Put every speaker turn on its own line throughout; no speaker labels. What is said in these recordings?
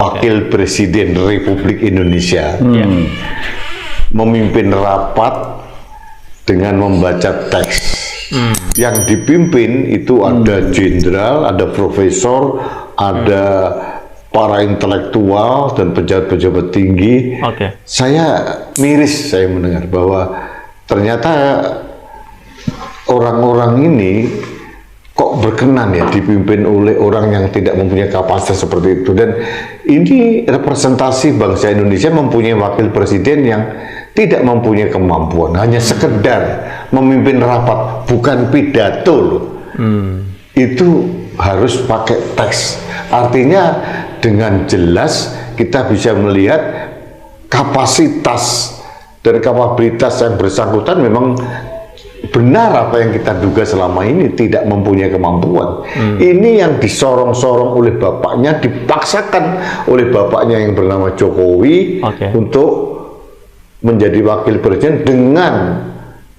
Wakil Presiden Republik Indonesia memimpin rapat dengan membaca teks. Yang dipimpin itu ada jenderal, ada profesor, ada para intelektual dan pejabat-pejabat tinggi. Saya miris saya mendengar bahwa ternyata orang-orang ini kok berkenan ya dipimpin oleh orang yang tidak mempunyai kapasitas seperti itu. Dan ini representasi bangsa Indonesia mempunyai wakil presiden yang tidak mempunyai kemampuan, hanya sekedar memimpin rapat, bukan pidato loh. Itu harus pakai teks. Artinya dengan jelas kita bisa melihat kapasitas dan kapabilitas yang bersangkutan memang benar apa yang kita duga selama ini, tidak mempunyai kemampuan. Ini yang disorong-sorong oleh bapaknya, dipaksakan oleh bapaknya yang bernama Jokowi untuk menjadi wakil presiden dengan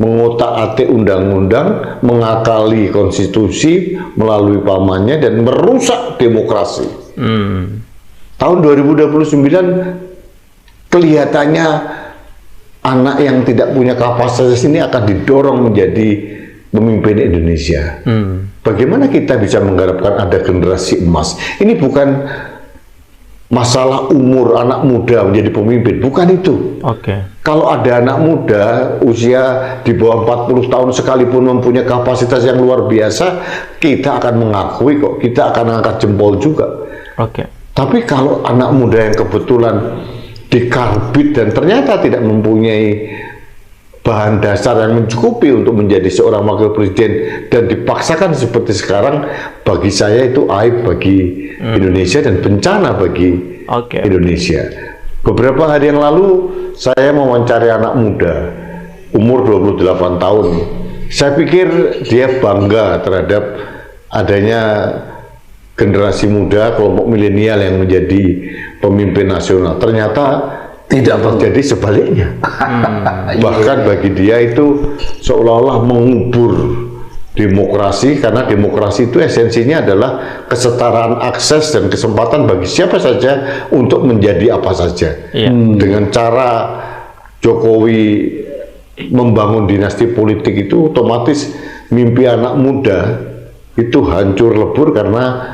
mengotak-atik undang-undang, mengakali konstitusi melalui pamannya dan merusak demokrasi. Tahun 2029 kelihatannya anak yang tidak punya kapasitas ini akan didorong menjadi pemimpin Indonesia. Bagaimana kita bisa mengharapkan ada generasi emas? Ini bukan masalah umur anak muda menjadi pemimpin, bukan itu. Kalau ada anak muda usia di bawah 40 tahun sekalipun mempunyai kapasitas yang luar biasa, kita akan mengakui kok, kita akan angkat jempol juga. Tapi kalau anak muda yang kebetulan dikarbit dan ternyata tidak mempunyai bahan dasar yang mencukupi untuk menjadi seorang wakil presiden dan dipaksakan seperti sekarang, bagi saya itu aib bagi Indonesia dan bencana bagi Indonesia. Beberapa hari yang lalu saya mewawancari anak muda umur 28 tahun. Saya pikir dia bangga terhadap adanya generasi muda, kelompok milenial yang menjadi pemimpin nasional. Ternyata tidak terjadi sebaliknya. Bahkan bagi dia itu seolah-olah mengubur demokrasi, karena demokrasi itu esensinya adalah kesetaraan akses dan kesempatan bagi siapa saja untuk menjadi apa saja. Dengan cara Jokowi membangun dinasti politik itu, otomatis mimpi anak muda itu hancur lebur karena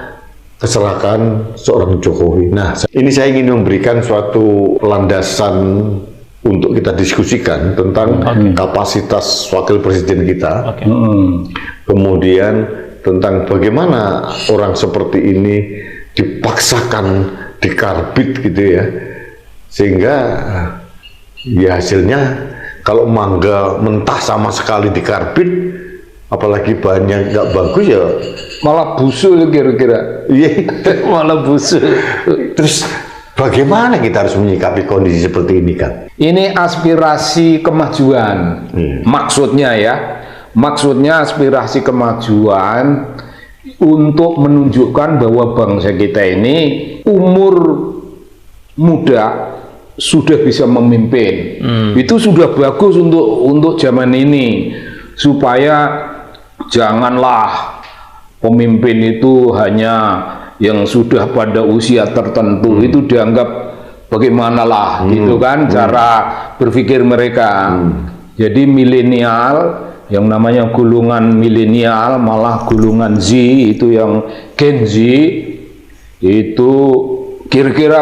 keserakan seorang Jokowi. Nah, ini saya ingin memberikan suatu landasan untuk kita diskusikan tentang kapasitas wakil presiden kita. Kemudian tentang bagaimana orang seperti ini dipaksakan dikarbit gitu ya, sehingga ya hasilnya kalau mangga mentah sama sekali dikarbit, apalagi bahannya nggak bagus ya
malah busuk kira-kira. Malah busuk.
Terus bagaimana kita harus menyikapi kondisi seperti ini, kan?
Ini aspirasi kemajuan. Maksudnya ya, maksudnya aspirasi kemajuan untuk menunjukkan bahwa bangsa kita ini umur muda sudah bisa memimpin. Itu sudah bagus untuk zaman ini, supaya janganlah pemimpin itu hanya yang sudah pada usia tertentu, itu dianggap bagaimana lah gitu kan cara berpikir mereka. Jadi milenial, yang namanya golongan milenial, malah golongan Z itu yang Gen Z itu kira-kira.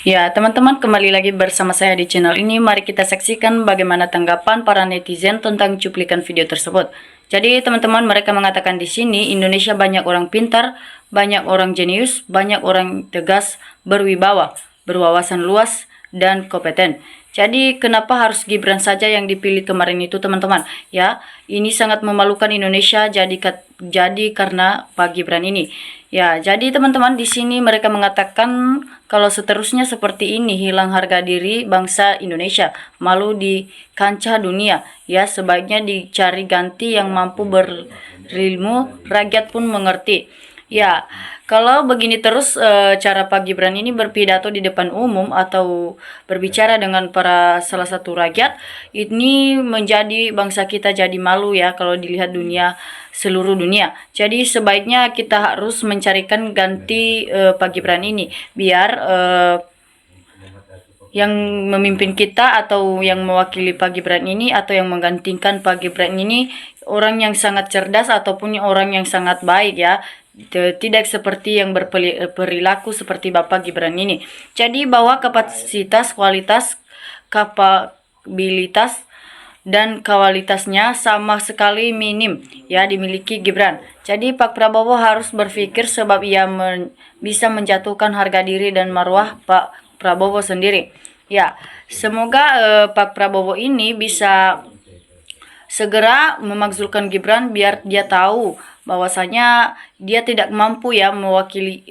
Ya, teman-teman, kembali lagi bersama saya di channel ini. Mari kita saksikan bagaimana tanggapan para netizen tentang cuplikan video tersebut. Jadi, teman-teman, mereka mengatakan di sini Indonesia banyak orang pintar, banyak orang jenius, banyak orang tegas, berwibawa, berwawasan luas, dan kompeten. Jadi, kenapa harus Gibran saja yang dipilih kemarin itu, teman-teman? Ya, ini sangat memalukan Indonesia jadi karena Pak Gibran ini. Ya, jadi teman-teman, di sini mereka mengatakan kalau seterusnya seperti ini hilang harga diri bangsa Indonesia, malu di kancah dunia. Ya, sebaiknya dicari ganti yang mampu berilmu, rakyat pun mengerti. Ya, kalau begini terus cara Pak Gibran ini berpidato di depan umum atau berbicara dengan para salah satu rakyat, ini menjadi bangsa kita jadi malu ya kalau dilihat seluruh dunia. Jadi sebaiknya kita harus mencarikan ganti Pak Gibran ini biar yang memimpin kita atau yang mewakili Pak Gibran ini atau yang menggantikan Pak Gibran ini orang yang sangat cerdas ataupun orang yang sangat baik ya. Tidak seperti yang berperilaku seperti Bapak Gibran ini. Jadi bahwa kapasitas, kualitas, kapabilitas dan kualitasnya sama sekali minim ya dimiliki Gibran. Jadi Pak Prabowo harus berpikir sebab ia bisa menjatuhkan harga diri dan marwah Pak Prabowo sendiri. Ya, semoga Pak Prabowo ini bisa segera memakzulkan Gibran biar dia tahu bahwasanya dia tidak mampu ya mewakili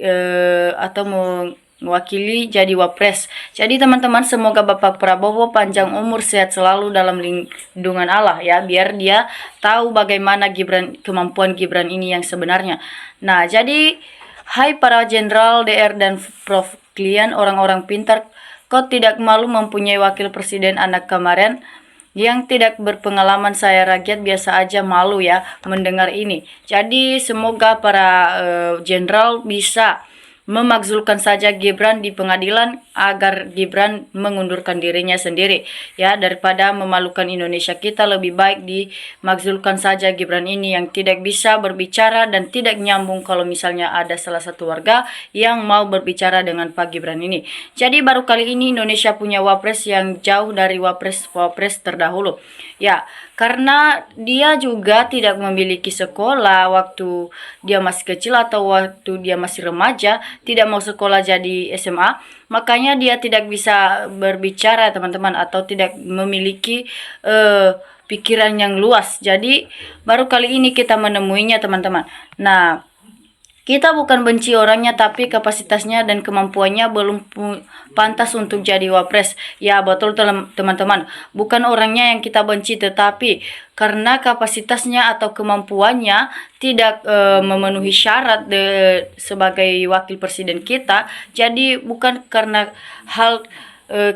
atau mewakili jadi wapres. Jadi teman-teman, semoga Bapak Prabowo panjang umur, sehat selalu dalam lindungan Allah ya, biar dia tahu bagaimana kemampuan Gibran ini yang sebenarnya. Nah, jadi hai para jenderal DR dan Prof klien orang-orang pintar, kau tidak malu mempunyai wakil presiden anak kemarin yang tidak berpengalaman. Saya rakyat biasa aja malu ya mendengar ini. Jadi semoga para jenderal bisa memakzulkan saja Gibran di pengadilan agar Gibran mengundurkan dirinya sendiri ya, daripada memalukan Indonesia kita. Lebih baik dimakzulkan saja Gibran ini yang tidak bisa berbicara dan tidak nyambung kalau misalnya ada salah satu warga yang mau berbicara dengan Pak Gibran ini. Jadi baru kali ini Indonesia punya wapres yang jauh dari wapres terdahulu ya, karena dia juga tidak memiliki sekolah waktu dia masih kecil atau waktu dia masih remaja, tidak mau sekolah jadi SMA, makanya dia tidak bisa berbicara teman-teman, atau tidak memiliki pikiran yang luas. Jadi baru kali ini kita menemuinya teman-teman. Nah, kita bukan benci orangnya, tapi kapasitasnya dan kemampuannya belum pantas untuk jadi wapres. Ya betul teman-teman, bukan orangnya yang kita benci, tetapi karena kapasitasnya atau kemampuannya tidak memenuhi syarat sebagai wakil presiden kita. Jadi bukan karena hal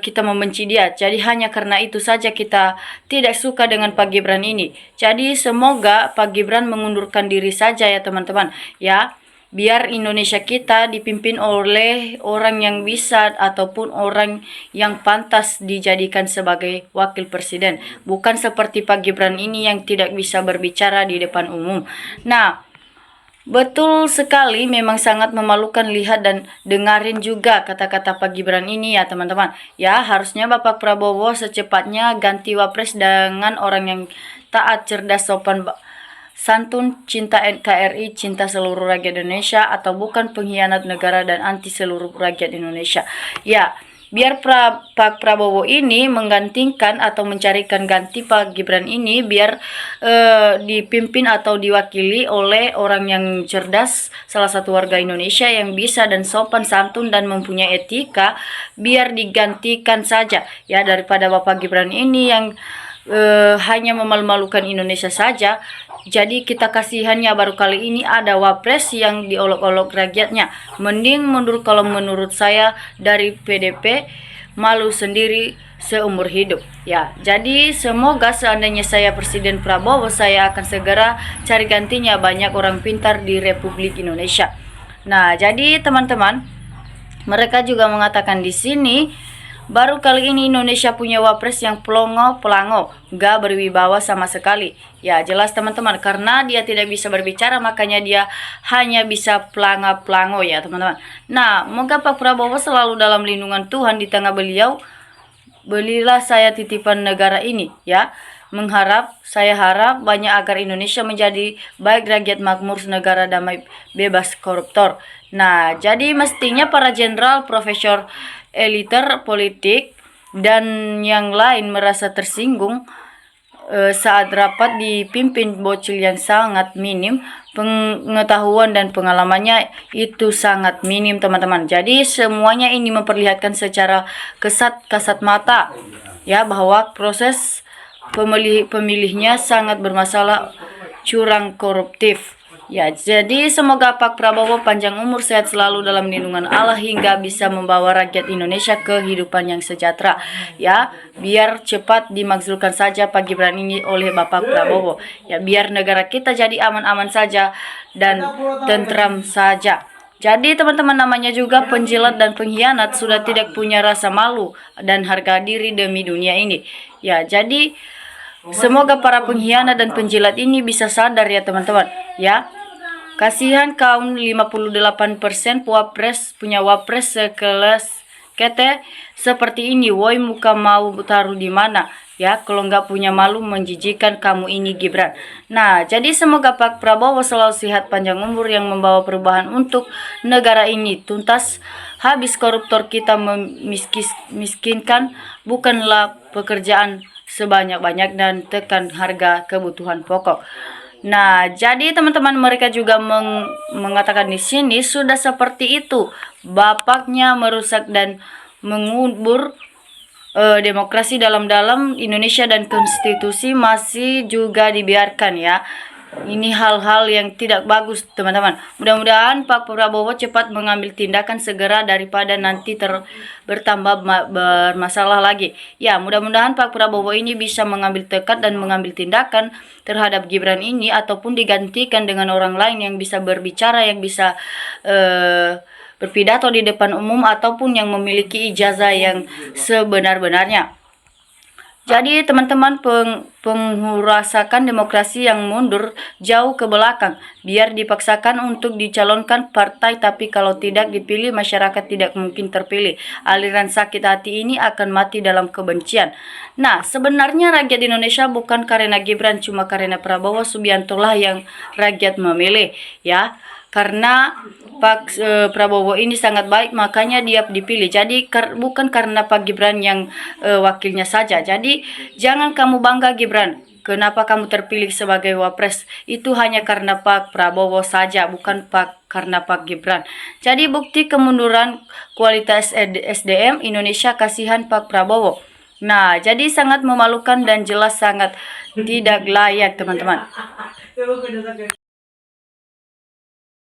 kita membenci dia, jadi hanya karena itu saja kita tidak suka dengan Pak Gibran ini. Jadi semoga Pak Gibran mengundurkan diri saja ya teman-teman ya, biar Indonesia kita dipimpin oleh orang yang bisa ataupun orang yang pantas dijadikan sebagai wakil presiden, bukan seperti Pak Gibran ini yang tidak bisa berbicara di depan umum. Nah, betul sekali, memang sangat memalukan lihat dan dengarin juga kata-kata Pak Gibran ini ya teman-teman. Ya, harusnya Bapak Prabowo secepatnya ganti wapres dengan orang yang taat, cerdas, sopan, santun, cinta NKRI, cinta seluruh rakyat Indonesia, atau bukan pengkhianat negara dan anti seluruh rakyat Indonesia. Ya, biar Pak Prabowo ini menggantikan atau mencarikan ganti Pak Gibran ini, biar dipimpin atau diwakili oleh orang yang cerdas, salah satu warga Indonesia yang bisa dan sopan santun dan mempunyai etika, biar digantikan saja ya, daripada Bapak Gibran ini yang hanya memalu-malukan Indonesia saja. Jadi kita kasihannya baru kali ini ada wapres yang diolok-olok rakyatnya. Mending mundur kalau menurut saya dari PDP, malu sendiri seumur hidup ya. Jadi semoga seandainya saya Presiden Prabowo, saya akan segera cari gantinya. Banyak orang pintar di Republik Indonesia. Nah, jadi teman-teman, mereka juga mengatakan di sini baru kali ini Indonesia punya wapres yang pelongo, gak berwibawa sama sekali. Ya jelas teman-teman, karena dia tidak bisa berbicara, makanya dia hanya bisa pelongo ya teman-teman. Nah, moga Pak Prabowo selalu dalam lindungan Tuhan di tengah beliau. Belilah saya titipan negara ini ya. Saya harap banyak agar Indonesia menjadi baik, rakyat makmur, negara damai, bebas koruptor. Nah, jadi mestinya para jenderal, profesor, eliter politik dan yang lain merasa tersinggung saat rapat dipimpin bocil yang sangat minim, pengetahuan dan pengalamannya itu sangat minim teman-teman. Jadi semuanya ini memperlihatkan secara kasat mata ya bahwa proses pemilihnya sangat bermasalah, curang, koruptif Ya, jadi semoga Pak Prabowo panjang umur, sehat selalu dalam lindungan Allah hingga bisa membawa rakyat Indonesia ke kehidupan yang sejahtera. Ya, biar cepat dimakzulkan saja Pak Gibran ini oleh Bapak Prabowo. Ya, biar negara kita jadi aman-aman saja dan tentram saja. Jadi teman-teman, namanya juga penjilat dan pengkhianat sudah tidak punya rasa malu dan harga diri demi dunia ini. Ya, jadi semoga para pengkhianat dan penjilat ini bisa sadar ya teman-teman. Ya, kasihan kaum 58% punya wapres sekelas kete seperti ini. Woi, muka mau taruh di mana? Ya, kalau nggak punya malu, menjijikan kamu ini Gibran. Nah, jadi semoga Pak Prabowo selalu sehat, panjang umur, yang membawa perubahan untuk negara ini. Tuntas habis koruptor kita memiskinkan, bukanlah pekerjaan sebanyak-banyak, dan tekan harga kebutuhan pokok. Nah, jadi teman-teman, mereka juga mengatakan di sini sudah seperti itu. Bapaknya merusak dan mengubur demokrasi dalam Indonesia, dan konstitusi masih juga dibiarkan ya. Ini hal-hal yang tidak bagus teman-teman. Mudah-mudahan Pak Prabowo cepat mengambil tindakan segera daripada nanti bertambah bermasalah lagi. Ya, mudah-mudahan Pak Prabowo ini bisa mengambil tekad dan mengambil tindakan terhadap Gibran ini, ataupun digantikan dengan orang lain yang bisa berbicara, yang bisa berpidato di depan umum, ataupun yang memiliki ijazah yang sebenar-benarnya. Jadi teman-teman, penghurasakan demokrasi yang mundur jauh ke belakang. Biar dipaksakan untuk dicalonkan partai, tapi kalau tidak dipilih, masyarakat tidak mungkin terpilih. Aliran sakit hati ini akan mati dalam kebencian. Nah, sebenarnya rakyat Indonesia bukan karena Gibran, cuma karena Prabowo Subianto lah yang rakyat memilih ya. Karena Pak Prabowo ini sangat baik, makanya dia dipilih. Jadi bukan karena Pak Gibran yang wakilnya saja. Jadi jangan kamu bangga Gibran. Kenapa kamu terpilih sebagai wapres? Itu hanya karena Pak Prabowo saja, bukan karena Pak Gibran. Jadi bukti kemunduran kualitas SDM Indonesia, kasihan Pak Prabowo. Nah, jadi sangat memalukan dan jelas sangat tidak layak teman-teman.